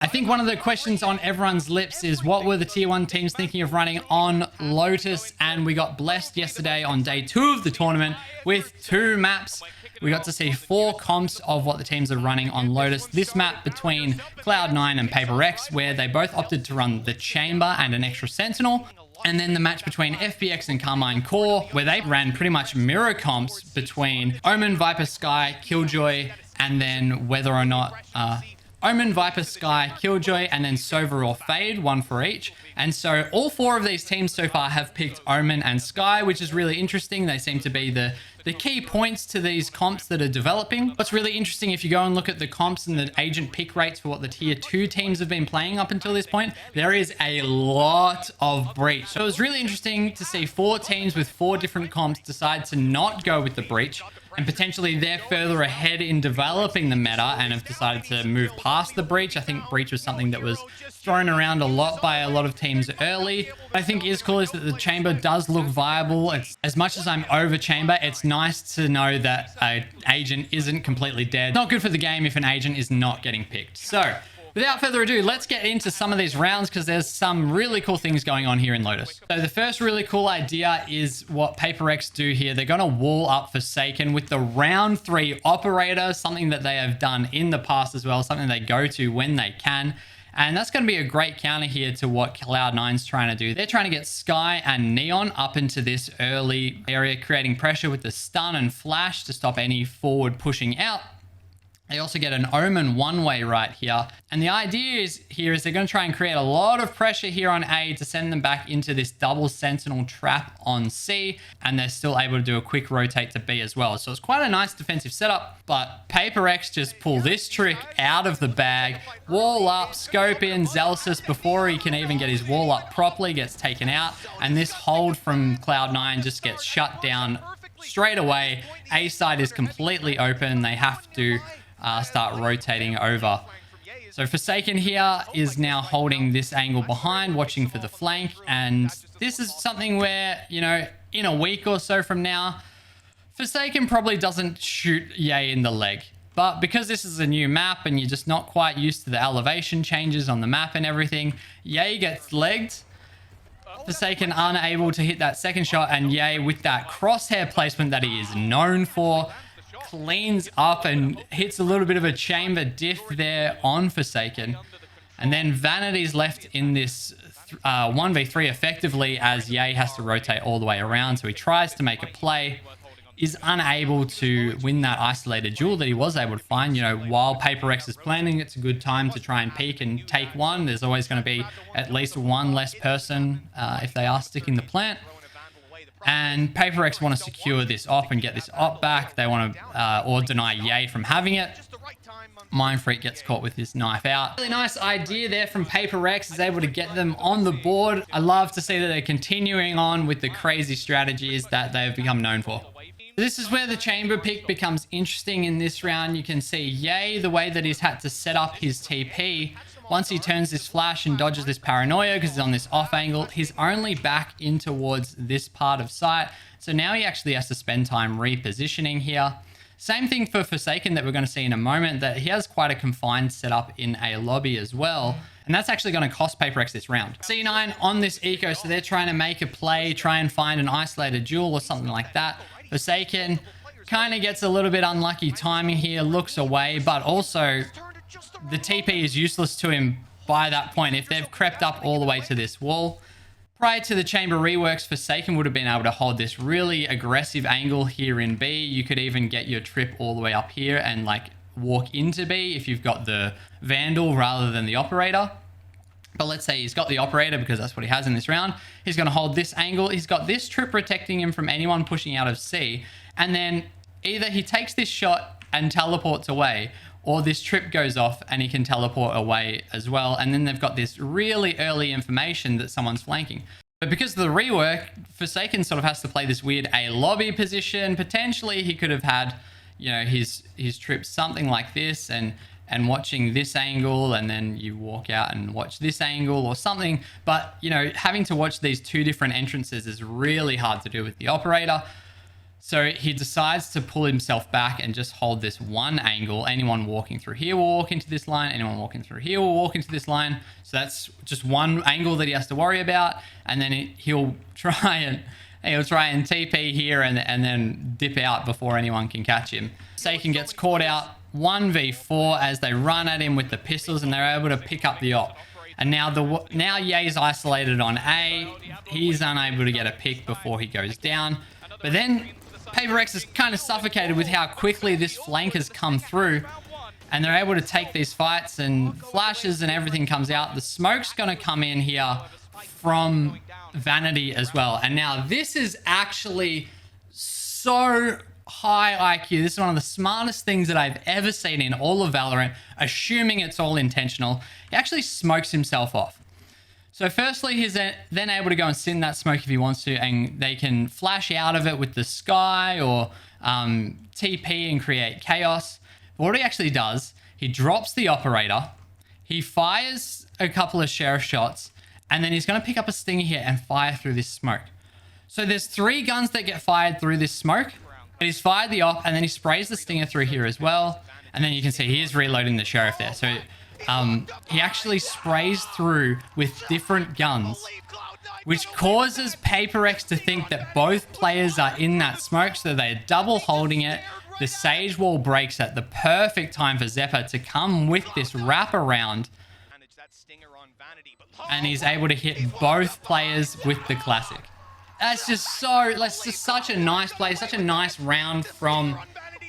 I think one of the questions on everyone's lips is what were the tier 1 teams thinking of running on Lotus? And we got blessed yesterday on day 2 of the tournament with 2 maps. We got to see 4 comps of what the teams are running on Lotus. This map between Cloud9 and PRX, where they both opted to run the Chamber and an extra Sentinel. And then the match between FPX and Carmine Core, where they ran pretty much mirror comps between Omen, Viper, Sky, Killjoy, and then whether or not... Omen, Viper, Sky, Killjoy, and then Sova or Fade, 1 for each. And so all 4 of these teams so far have picked Omen and Sky, which is really interesting. They seem to be the key points to these comps that are developing. What's really interesting, if you go and look at the comps and the agent pick rates for what the tier 2 teams have been playing up until this point, there is a lot of breach. So it was really interesting to see 4 teams with 4 different comps decide to not go with the breach. And potentially they're further ahead in developing the meta and have decided to move past the breach. I think breach was something that was thrown around a lot by a lot of teams early. What I think is cool is that the Chamber does look viable. It's, as much as I'm over Chamber, it's nice to know that an agent isn't completely dead. Not good for the game if an agent is not getting picked. So without further ado, let's get into some of these rounds because there's some really cool things going on here in Lotus. So the first really cool idea is what PRX do here. They're going to wall up Forsaken with the round 3 operator, something that they have done in the past as well, something they go to when they can. And that's going to be a great counter here to what Cloud9's trying to do. They're trying to get Sky and Neon up into this early area, creating pressure with the stun and flash to stop any forward pushing out. They also get an Omen one-way right here. And the idea is they're going to try and create a lot of pressure here on A to send them back into this double Sentinel trap on C. And they're still able to do a quick rotate to B as well. So it's quite a nice defensive setup. But PRX just pull this trick out of the bag. Wall up, scope in, Zelsis before he can even get his wall up properly gets taken out. And this hold from Cloud9 just gets shut down straight away. A side is completely open. They have to... start rotating over. So Forsaken here is now holding this angle behind, watching for the flank. And this is something where, you know, in a week or so from now, Forsaken probably doesn't shoot Ye in the leg. But because this is a new map and you're just not quite used to the elevation changes on the map and everything, Ye gets legged. Forsaken unable to hit that second shot, and Ye with that crosshair placement that he is known for, cleans up and hits a little bit of a chamber diff there on Forsaken. And then Vanity's left in this 1v3 effectively as Ye has to rotate all the way around. So he tries to make a play, is unable to win that isolated duel that he was able to find. You know, while PRX is planning, it's a good time to try and peek and take one. There's always going to be at least one less person if they are sticking the plant. And PRX want to secure this op and get this op back. They want to, or deny Ye from having it. Mindfreak gets caught with his knife out. Really nice idea there from PRX, is able to get them on the board. I love to see that they're continuing on with the crazy strategies that they've become known for. This is where the chamber pick becomes interesting in this round. You can see Ye, the way that he's had to set up his TP. Once he turns this flash and dodges this paranoia because he's on this off angle, he's only back in towards this part of sight. So now he actually has to spend time repositioning here. Same thing for Forsaken that we're going to see in a moment, that he has quite a confined setup in a lobby as well. And that's actually going to cost PRX this round. C9 on this eco, so they're trying to make a play, try and find an isolated duel or something like that. Forsaken kind of gets a little bit unlucky timing here, looks away, but also the TP is useless to him by that point. If they've crept up all the way to this wall, prior to the chamber reworks, Forsaken would have been able to hold this really aggressive angle here in B. You could even get your trip all the way up here and like walk into B if you've got the Vandal rather than the operator. But let's say he's got the operator because that's what he has in this round. He's going to hold this angle. He's got this trip protecting him from anyone pushing out of C. And then either he takes this shot and teleports away, or this trip goes off and he can teleport away as well. And then they've got this really early information that someone's flanking. But because of the rework, Forsaken sort of has to play this weird A lobby position. Potentially he could have had, you know, his trip something like this and watching this angle, and then you walk out and watch this angle or something. But, you know, having to watch these 2 different entrances is really hard to do with the operator. So he decides to pull himself back and just hold this one angle. Anyone walking through here will walk into this line. Anyone walking through here will walk into this line. So that's just one angle that he has to worry about. And then he'll try and TP here and then dip out before anyone can catch him. Forsaken gets caught out 1v4 as they run at him with the pistols, and they're able to pick up the op. And now Ye's isolated on A. He's unable to get a pick before he goes down. But then PRX is kind of suffocated with how quickly this flank has come through, and they're able to take these fights, and flashes and everything comes out. The smoke's going to come in here from Vanity as well. And now this is actually so high IQ. This is one of the smartest things that I've ever seen in all of Valorant, assuming it's all intentional. He actually smokes himself off. So firstly, he's then able to go and sit in that smoke if he wants to, and they can flash out of it with the sky or TP and create chaos. But what he actually does, he drops the operator, he fires a couple of sheriff shots, and then he's going to pick up a stinger here and fire through this smoke. So there's 3 guns that get fired through this smoke. But he's fired the op, and then he sprays the stinger through here as well. And then you can see he is reloading the sheriff there. So he actually sprays through with different guns, which causes PRX to think that both players are in that smoke. So they're double holding it. The Sage Wall breaks at the perfect time for Zephyr to come with this wraparound. And he's able to hit both players with the classic. That's just such a nice play, such a nice round from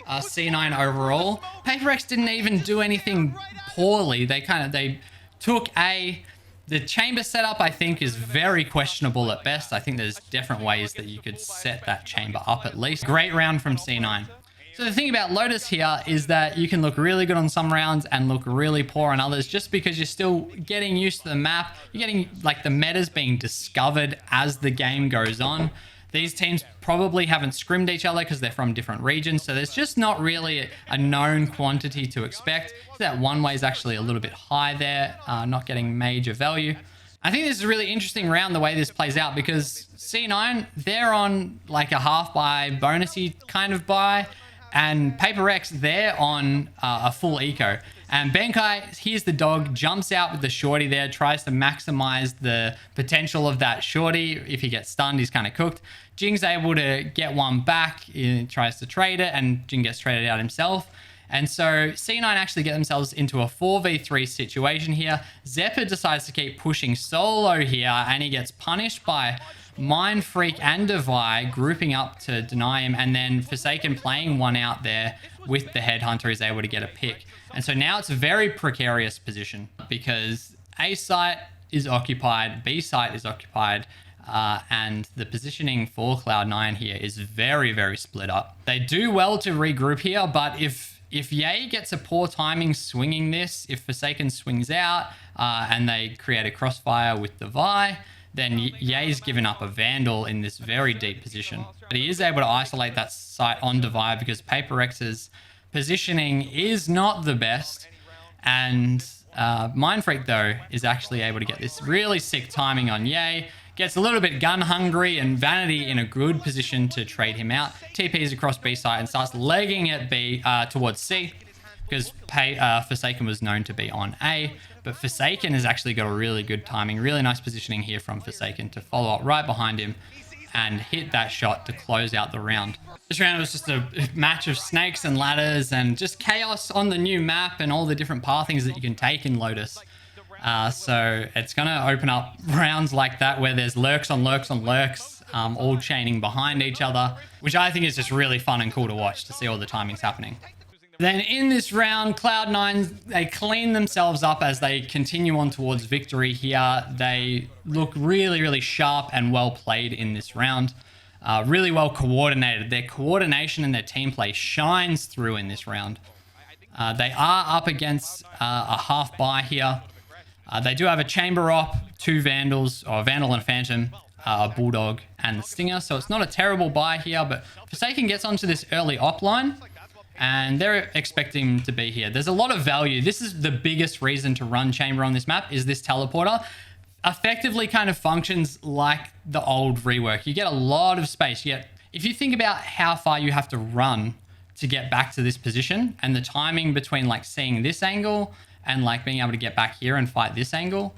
C9 overall. PRX didn't even do anything poorly. They took A. The chamber setup, I think, is very questionable at best. I think there's different ways that you could set that chamber up at least. Great round from C9. So the thing about LOTUS here is that you can look really good on some rounds and look really poor on others, just because you're still getting used to the map. You're getting like the metas being discovered as the game goes on. These teams probably haven't scrimmed each other because they're from different regions. So there's just not really a known quantity to expect. So that one way is actually a little bit high there, not getting major value. I think this is a really interesting round the way this plays out, because C9, they're on like a half buy, bonusy kind of buy. And PRX, they're on a full eco. And Benkai, here's the dog, jumps out with the shorty there, tries to maximize the potential of that shorty. If he gets stunned, he's kind of cooked. Jing's able to get one back, he tries to trade it, and Jing gets traded out himself. And so C9 actually get themselves into a 4v3 situation here. Zephyr decides to keep pushing solo here, and he gets punished by Mind Freak and Devi grouping up to deny him, and then Forsaken playing one out there with the Headhunter is able to get a pick. And so now it's a very precarious position, because A site is occupied, B site is occupied, and the positioning for Cloud9 here is very, very split up. They do well to regroup here, but if Ye gets a poor timing swinging this, if Forsaken swings out and they create a crossfire with Devi, then Ye's given up a Vandal in this very deep position. But he is able to isolate that site on Devi, because PRX's positioning is not the best. And Mind Freak, though, is actually able to get this really sick timing on Ye. Gets a little bit gun hungry, and Vanity in a good position to trade him out. TPs across B side and starts legging at B towards C, because Forsaken was known to be on A. But Forsaken has actually got a really good timing, really nice positioning here from Forsaken to follow up right behind him and hit that shot to close out the round. This round was just a match of snakes and ladders and just chaos on the new map and all the different pathings that you can take in LOTUS. So it's going to open up rounds like that where there's lurks on lurks on lurks, all chaining behind each other, which I think is just really fun and cool to watch, to see all the timings happening. Then in this round, Cloud9, they clean themselves up as they continue on towards victory here. They look really, really sharp and well played in this round. Really well coordinated. Their coordination and their team play shines through in this round. They are up against a half buy here. They do have a chamber op, 2 Vandals, or a Vandal and a Phantom, a Bulldog and the Stinger. So it's not a terrible buy here, but Forsaken gets onto this early op line, and they're expecting to be here. There's a lot of value. This is the biggest reason to run chamber on this map, is this teleporter. Effectively kind of functions like the old rework. You get a lot of space. You get if you think about how far you have to run to get back to this position and the timing between like seeing this angle and like being able to get back here and fight this angle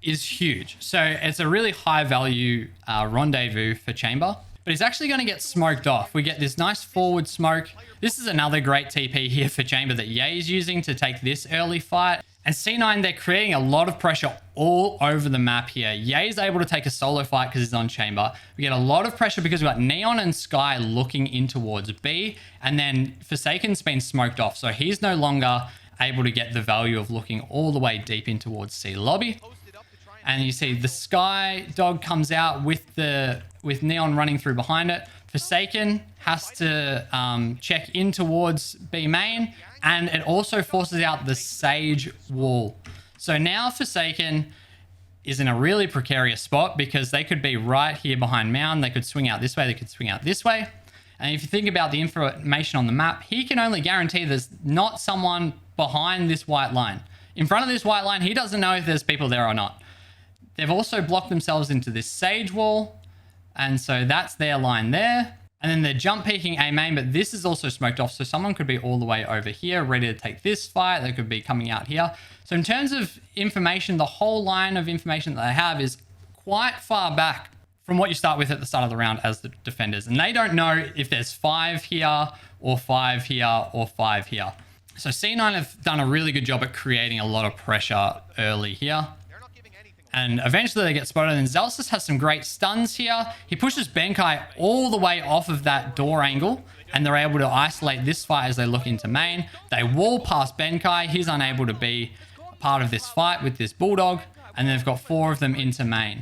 is huge. So it's a really high value rendezvous for Chamber, but he's actually going to get smoked off. We get this nice forward smoke. This is another great TP here for Chamber that Ye is using to take this early fight. And C9, they're creating a lot of pressure all over the map here. Ye is able to take a solo fight because he's on Chamber. We get a lot of pressure because we've got Neon and Sky looking in towards B. And then Forsaken's been smoked off. So he's no longer able to get the value of looking all the way deep in towards C lobby. And you see the Sky dog comes out with Neon running through behind it. Forsaken has to check in towards B main, and it also forces out the Sage wall. So now Forsaken is in a really precarious spot because they could be right here behind Mound. They could swing out this way. They could swing out this way. And if you think about the information on the map, he can only guarantee there's not someone behind this white line. In front of this white line, he doesn't know if there's people there or not. They've also blocked themselves into this Sage wall. And so that's their line there. And then they're jump peeking A main, but this is also smoked off. So someone could be all the way over here, ready to take this fight. They could be coming out here. So in terms of information, the whole line of information that they have is quite far back from what you start with at the start of the round as the defenders. And they don't know if there's 5 here or 5 here or 5 here. So C9 have done a really good job at creating a lot of pressure early here. And eventually they get spotted, and Zelsis has some great stuns here. He pushes Benkai all the way off of that door angle, and they're able to isolate this fight as they look into main. They wall past Benkai. He's unable to be part of this fight with this Bulldog, and they've got 4 of them into main.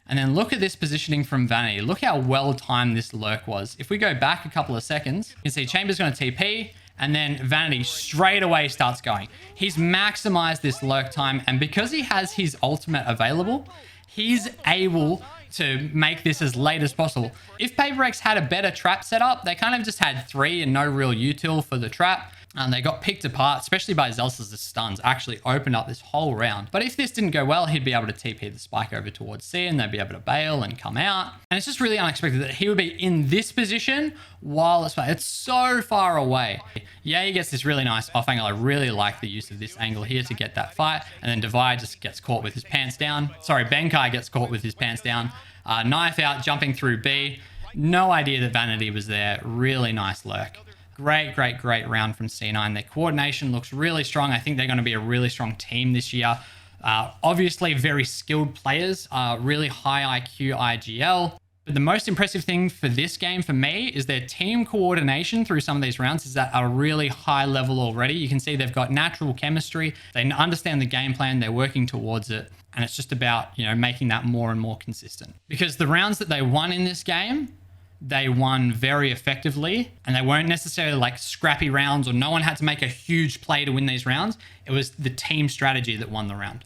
And then look at this positioning from Vanity. Look how well timed this lurk was. If we go back a couple of seconds, you can see Chamber's going to TP, and then Vanity straight away starts going. He's maximized this lurk time, and because he has his ultimate available, he's able to make this as late as possible. If PRX had a better trap setup, they kind of just had 3 and no real util for the trap. And they got picked apart, especially by Zelsis' stuns, actually opened up this whole round. But if this didn't go well, he'd be able to TP the spike over towards C, and they'd be able to bail and come out. And it's just really unexpected that he would be in this position while it's so far away. Yeah, he gets this really nice off angle. I really like the use of this angle here to get that fight. And then Divide just gets caught with his pants down. Sorry, Benkai gets caught with his pants down. Knife out, jumping through B. No idea that Vanity was there. Really nice lurk. Great round from C9. Their coordination looks really strong. I think they're going to be a really strong team this year. Obviously, very skilled players, really high IQ IGL. But the most impressive thing for this game for me is their team coordination through some of these rounds is at a really high level already. You can see they've got natural chemistry. They understand the game plan. They're working towards it. And it's just about, you know, making that more and more consistent. Because the rounds that they won in this game, they won very effectively, and they weren't necessarily like scrappy rounds or no one had to make a huge play to win these rounds. It was the team strategy that won the round.